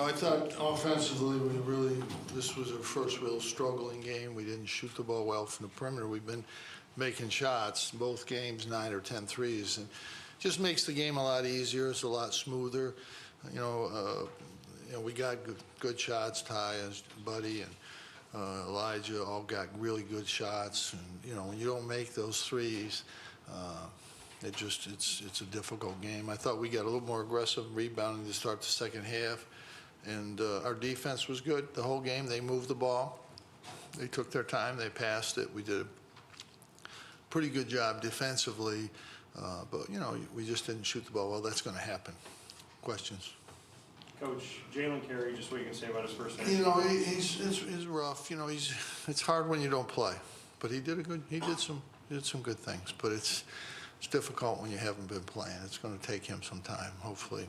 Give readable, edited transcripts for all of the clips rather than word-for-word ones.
I thought offensively this was our first real struggling game. We didn't shoot the ball well from the perimeter. We've been making shots, both games, 9 or 10 threes, and just makes the game a lot easier. It's a lot smoother. We got good shots. Ty and Buddy and Elijah all got really good shots. And, when you don't make those threes, it's a difficult game. I thought we got a little more aggressive rebounding to start the second half. And our defense was good the whole game. They moved the ball. They took their time. They passed it. We did a pretty good job defensively. But, we just didn't shoot the ball well. That's going to happen. Questions? Coach, Jalen Carey, just what you can say about his first game. He's rough. It's hard when you don't play. But he did some good things. But it's difficult when you haven't been playing. It's going to take him some time. Hopefully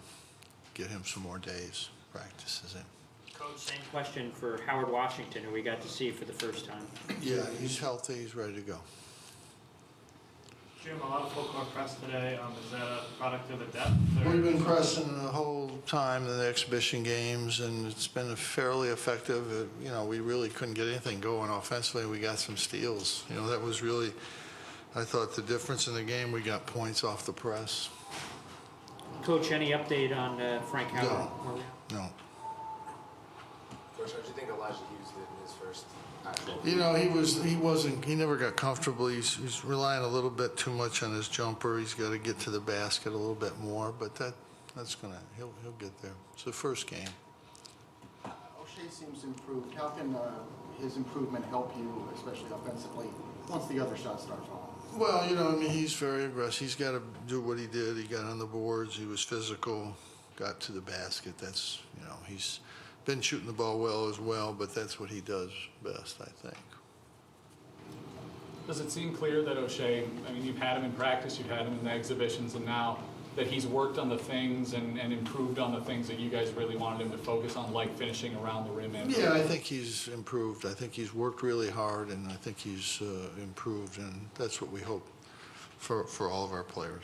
get him some more days, practices in. Coach, same question for Howard Washington, who we got to see for the first time. Yeah, he's healthy. He's ready to go. Jim, a lot of full court press today. Is that a product of the depth? We've been pressing the whole time in the exhibition games, and it's been fairly effective. We really couldn't get anything going offensively. We got some steals. That was really, I thought, the difference in the game. We got points off the press. Coach, any update on Frank Howard? No. Coach, how did you think Elijah Hughes did in his first time? He never got comfortable. He's relying a little bit too much on his jumper. He's got to get to the basket a little bit more, but he'll get there. It's the first game. O'Shea seems improved. How can his improvement help you, especially offensively, once the other shots start falling? Well, he's very aggressive. He's got to do what he did. He got on the boards. He was physical, got to the basket. That's, he's been shooting the ball well as well, but that's what he does best, I think. Does it seem clear that O'Shea, you've had him in practice, you've had him in the exhibitions, and now that he's worked on the things and improved on the things that you guys really wanted him to focus on, like finishing around the rim? Yeah, I think he's improved. I think he's worked really hard, and I think he's improved, and that's what we hope for all of our players.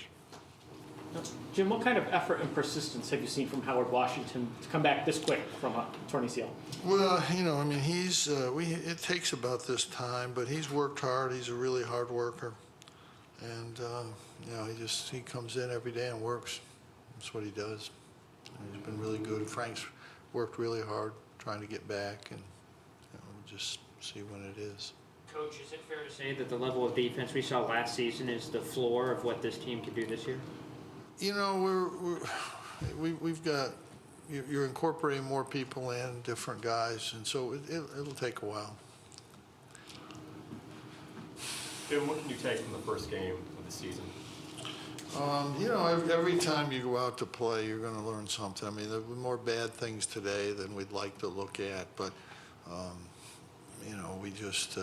Jim, what kind of effort and persistence have you seen from Howard Washington to come back this quick from a torn ACL? Well, he's it takes about this time, but he's worked hard. He's a really hard worker, and he comes in every day and works. That's what he does. And he's been really good. Frank's worked really hard trying to get back, and we'll just see when it is. Coach, is it fair to say that the level of defense we saw last season is the floor of what this team can do this year? We've got, you're incorporating more people in, different guys, and so it'll take a while. Jim, what can you take from the first game of the season? Every time you go out to play, you're going to learn something. There were more bad things today than we'd like to look at, but, we just,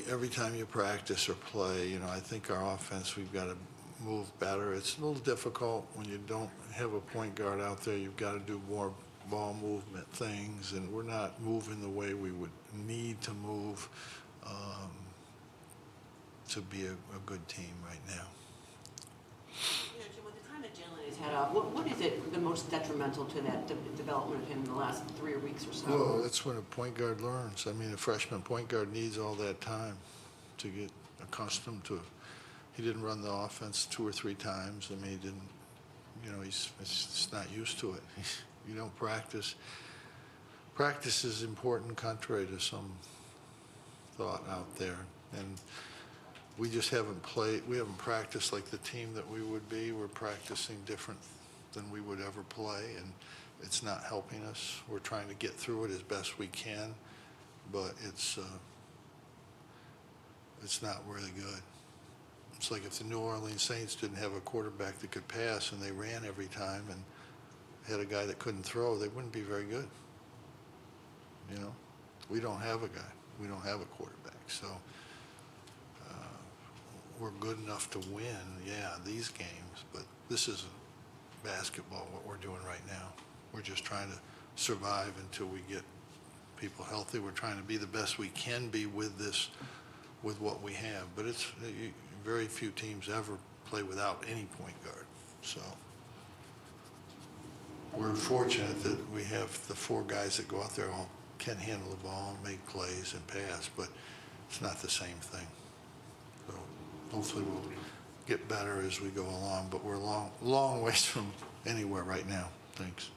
every time you practice or play, I think our offense, we've got to move better. It's a little difficult when you don't have a point guard out there. You've got to do more ball movement things, and we're not moving the way we would need to move to be a good team right now. Jim, with the time that Jalen has had off, what is it the most detrimental to that development of him in the last 3 weeks or so? Well, that's when a point guard learns. A freshman point guard needs all that time to get accustomed to it. He didn't run the offense 2 or 3 times. He didn't, he's just not used to it. You don't practice. Practice is important contrary to some thought out there. And we just haven't practiced like the team that we would be. We're practicing different than we would ever play, and it's not helping us. We're trying to get through it as best we can, but it's not really good. It's like if the New Orleans Saints didn't have a quarterback that could pass and they ran every time and had a guy that couldn't throw, they wouldn't be very good. We don't have a guy. We don't have a quarterback. So we're good enough to win, these games, but this isn't basketball, what we're doing right now. We're just trying to survive until we get people healthy. We're trying to be the best we can be with what we have. But it's very few teams ever play without any point guard. So we're fortunate that we have the 4 guys that go out there all can handle the ball, make plays, and pass, but it's not the same thing. So hopefully we'll get better as we go along, but we're long ways from anywhere right now. Thanks.